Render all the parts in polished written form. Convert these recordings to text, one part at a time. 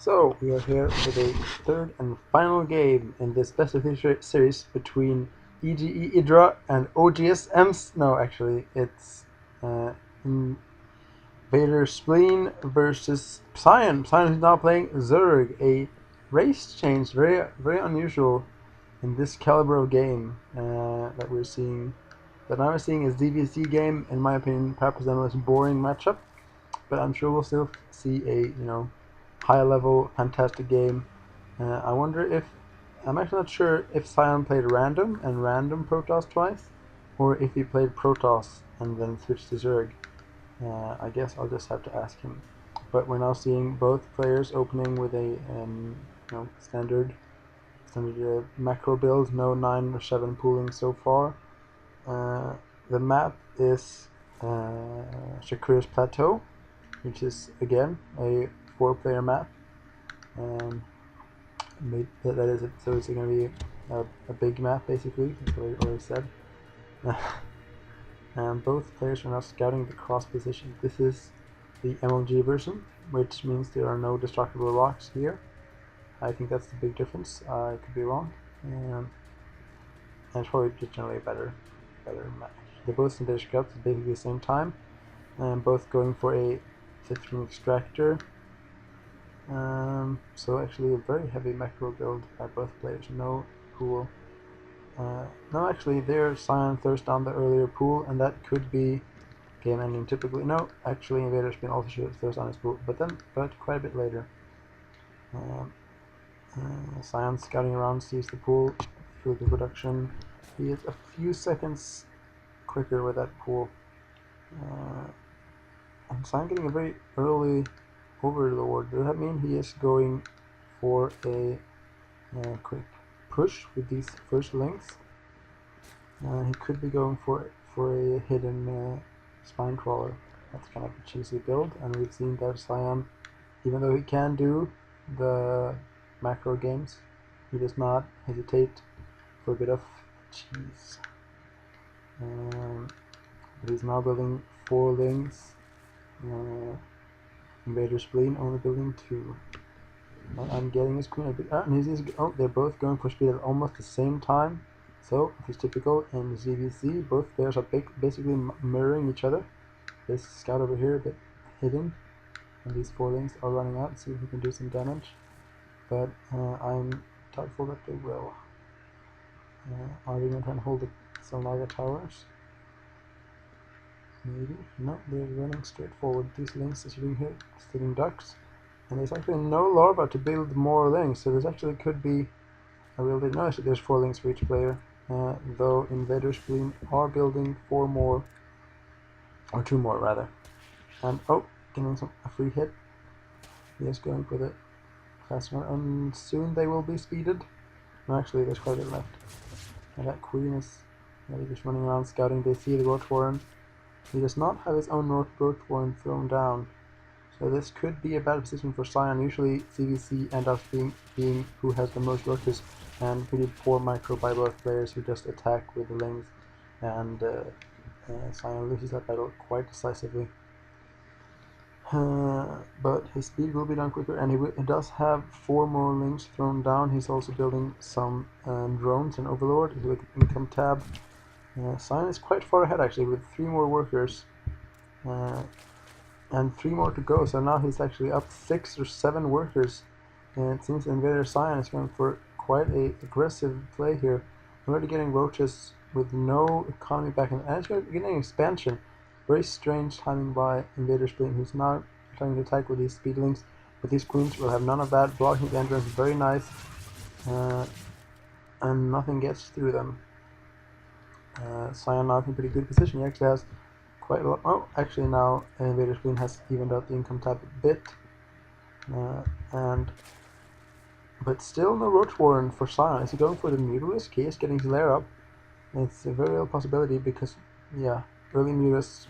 So, we are here for the third and final game in this best of three series between EGE Idra and OGS EMS. No, actually, it's InvaderSpleen versus Psion. Psion is now playing Zerg, a race change, very unusual in this caliber of game that we're seeing. That now we're seeing a ZVC game, in my opinion, perhaps the most boring matchup, but I'm sure we'll still see a high level, fantastic game. I wonder if I'm actually not sure if Sion played random and random Protoss twice, or if he played Protoss and then switched to Zerg. I guess I'll just have to ask him. But we're now seeing both players opening with a standard macro build, no 9 or 7 pooling so far. The map is Shakur's Plateau, which is again a 4-player map. That is it. So it's going to be a big map, basically. That's what I already said. And both players are now scouting the cross position. This is the MLG version, which means there are no destructible rocks here. I think that's the big difference. I could be wrong. And it's probably just generally a better match. They're both in their scouts at basically the same time, and both going for a 15 extractor. So actually a very heavy macro build by both players. No pool. No, actually their Sion throws down the earlier pool, and that could be game ending typically. No, actually InvaderSpleen also throws down his pool, but quite a bit later. Sion scouting around, sees the pool, through the production. He is a few seconds quicker with that pool. And Sion getting a very early overlord. Does that mean he is going for a quick push with these first links? He could be going for a hidden spine crawler. That's kind of a cheesy build, and we've seen that Sion, even though he can do the macro games, he does not hesitate for a bit of cheese. But he's now building 4 links. InvaderSpleen only building 2. I'm getting his queen a bit. They're both going for speed at almost the same time. So, it's typical in ZVC. Both players are basically mirroring each other. This scout over here a bit hidden, and these 4 links are running out. See if we can do some damage. But I'm doubtful that they will. Are they going to try and hold the Solnaga towers? Maybe. No, they're running straight forward. These links are sitting here, sitting ducks. And there's actually no larva to build more links, so there's actually could be a real no, actually there's 4 links for each player. Though InvaderSpleen are building 4 more, or 2 more rather. And getting a free hit. He is going for the fast one, and soon they will be speeded. No, actually there's quite a bit left. And that queen is just running around scouting. They see the Roach Warren. He does not have his own Roach Warren thrown down. So this could be a bad position for Sion. Usually CVC ends up being who has the most roaches, and pretty poor micro by both players who just attack with the links, and Sion loses that battle quite decisively. But his speed will be done quicker, and he does have 4 more links thrown down. He's also building some drones and overlord. If you look at income tab, Sion is quite far ahead actually with 3 more workers. And 3 more to go, so now he's actually up 6 or 7 workers, and it seems Invader Sion is going for quite a aggressive play here. Already getting roaches with no economy back in, and it's getting expansion. Very strange timing by InvaderSpleen, who's now trying to attack with these speed links, but these queens will have none of that, blocking the entrance, very nice, and nothing gets through them. Sion now in pretty good position. He actually has quite a lot. Actually now InvaderSpleen has evened out the income tab a bit, but still no Roach Warren for Sion. Is he going for the Mutalisk? He is getting his lair up. It's a very real possibility because, early Mutalisk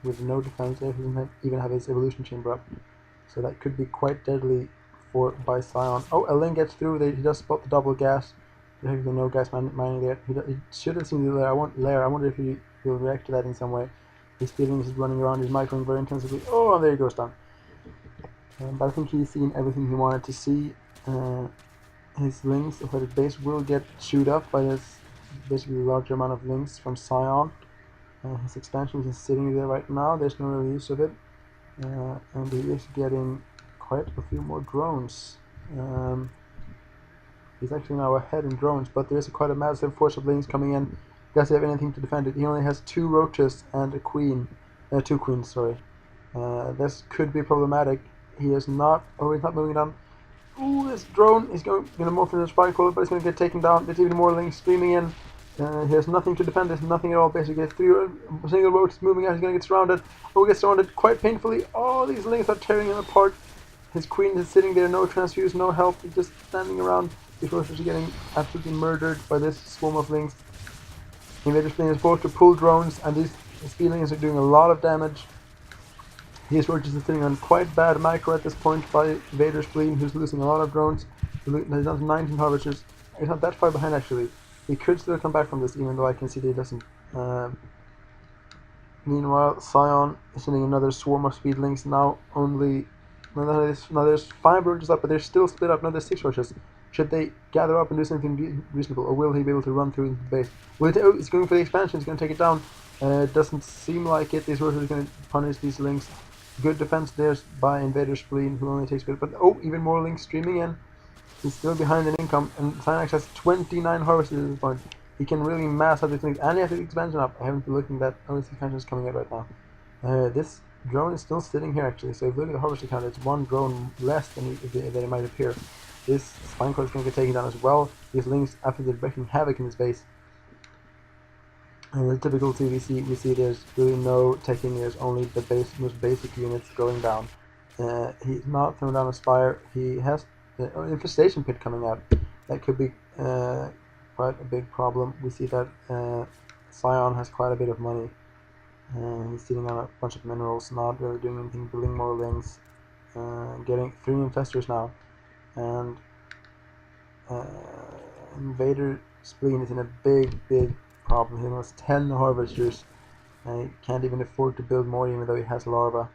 with no defense, he doesn't even have his evolution chamber up, so that could be quite deadly by Sion. A link gets through. He does spot the double gas. There's no gas mining there. He should have seen the lair. I wonder if he'll react to that in some way. His feelings is running around, he's microing very intensively. And there he goes down. But I think he's seen everything he wanted to see. His links of his base will get chewed up by this basically larger amount of links from Psion. His expansion is sitting there right now, there's no real use of it. And he is getting quite a few more drones. He's actually now ahead in drones, but there's quite a massive force of links coming in. Does he have anything to defend it? He only has 2 roaches and a queen. 2 queens, sorry. This could be problematic. He is not. Oh, he's not moving down. Ooh, this drone is going to morph into a spike crawler, but it's going to get taken down. There's even more links streaming in. He has nothing to defend. There's nothing at all. Basically, 3 single roaches moving out. He's going to get surrounded. Oh, he gets surrounded quite painfully. Oh, these links are tearing him apart. His queen is sitting there, no transfuse, no help. He's just standing around. These roaches are getting absolutely murdered by this swarm of links. InvaderSpleen is forced to pull drones, and these speedlings are doing a lot of damage. His roaches are sitting on quite bad micro at this point by InvaderSpleen, who's losing a lot of drones. He's down to 19 harvesters. He's not that far behind actually. He could still come back from this, even though I can see that he doesn't. Meanwhile, Psion is sending another swarm of speedlings. Now only now there's 5 roaches up, but they're still split up. Now there's 6 roaches. Should they gather up and do something reasonable, or will he be able to run through the base? Oh, he's going for the expansion. He's going to take it down. It doesn't seem like it. These roaches are going to punish these links. Good defense there by InvaderSpleen, who only takes a bit. But oh, even more links streaming in. He's still behind in income, and Cynax has 29 harvesters at this point. He can really mass out these links, and he has the expansion up. I haven't been looking at that. Oh, this expansion is coming out right now. This drone is still sitting here actually. So if you look at the harvester count, it's 1 drone less than it might appear. This spine core is going to get taken down as well. These links, after they're wreaking havoc in his base. And the difficulty we see there's really no tech in, there's only the most basic units going down. He's not thrown down a spire. He has the infestation pit coming out. That could be quite a big problem. We see that Psion has quite a bit of money. He's sitting on a bunch of minerals, not really doing anything, building more links. Getting 3 infestors now. And InvaderSpleen is in a big problem. He has 10 harvesters, and he can't even afford to build more, even though he has larvae.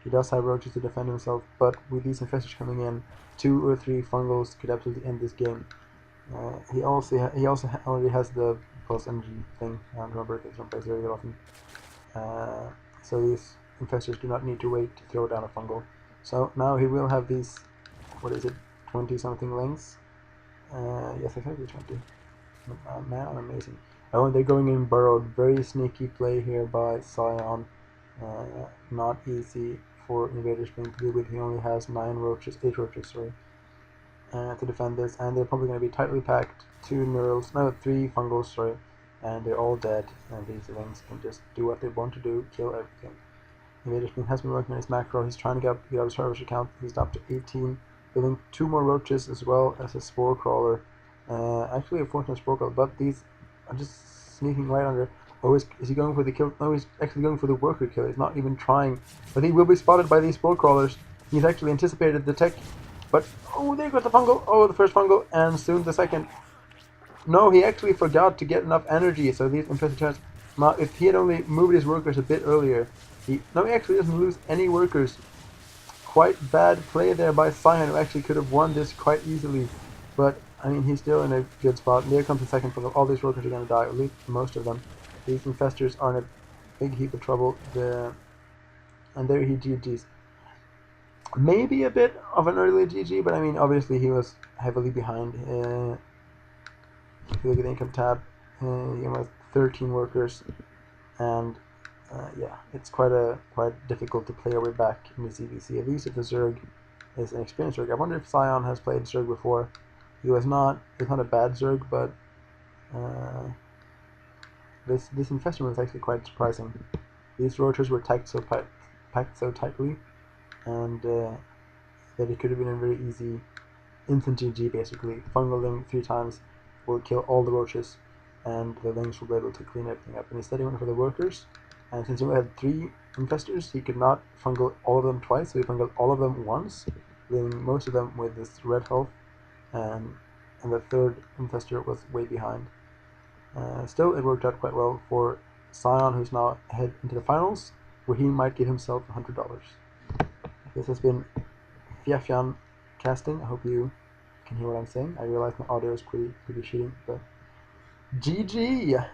He does have roaches to defend himself, but with these infestors coming in, 2 or 3 fungals could absolutely end this game. He also already has the plus energy thing. I don't remember, because I don't play very often. So these infestors do not need to wait to throw down a fungal. So now he will have these, what is it, 20 something links. Yes, exactly 20. Man, amazing. Oh, and they're going in burrowed. Very sneaky play here by Psion. Not easy for InvaderSpleen to deal with. He only has 8 roaches, sorry, to defend this, and they're probably going to be tightly packed. 3 fungals, sorry, and they're all dead. And these links can just do what they want to do, kill everything. InvaderSpleen has been working on his macro. He's trying to get up his harvester count. He's up to 18. Building 2 more roaches as well as a spore crawler. Actually a 14 spore crawler, but these are just sneaking right under. Oh, is he going for the kill? No, he's actually going for the worker kill. He's not even trying. But he will be spotted by these spore crawlers. He's actually anticipated the tech. But, oh, there goes the fungal. Oh, the first fungal, and soon the second. No, he actually forgot to get enough energy, so these infested turns. Now, if he had only moved his workers a bit earlier, he actually doesn't lose any workers. Quite bad play there by Psion, who actually could have won this quite easily. But, I mean, he's still in a good spot. And there comes the second fungal. All these workers are going to die, at least most of them. These infestors are in a big heap of trouble. And there he GG's. Maybe a bit of an early GG, but I mean, obviously he was heavily behind. If you look at the income tab, he has 13 workers. And yeah, it's quite difficult to play our way back in the CVC. At least if the Zerg is an experienced Zerg. I wonder if Psion has played Zerg before. He's not a bad Zerg, but this infestation was actually quite surprising. These roaches were packed so tightly, and that it could have been a very easy instant GG basically. Fungaling 3 times will kill all the roaches, and the links will be able to clean everything up. And instead he went for the workers. And since he only had 3 infestors, he could not fungal all of them twice, so he fungaled all of them once, leaving most of them with this red health, and the 3rd infestor was way behind. Still, it worked out quite well for Psion, who's now ahead into the finals, where he might give himself $100. This has been fjafjan casting. I hope you can hear what I'm saying. I realize my audio is pretty shitty, but GG!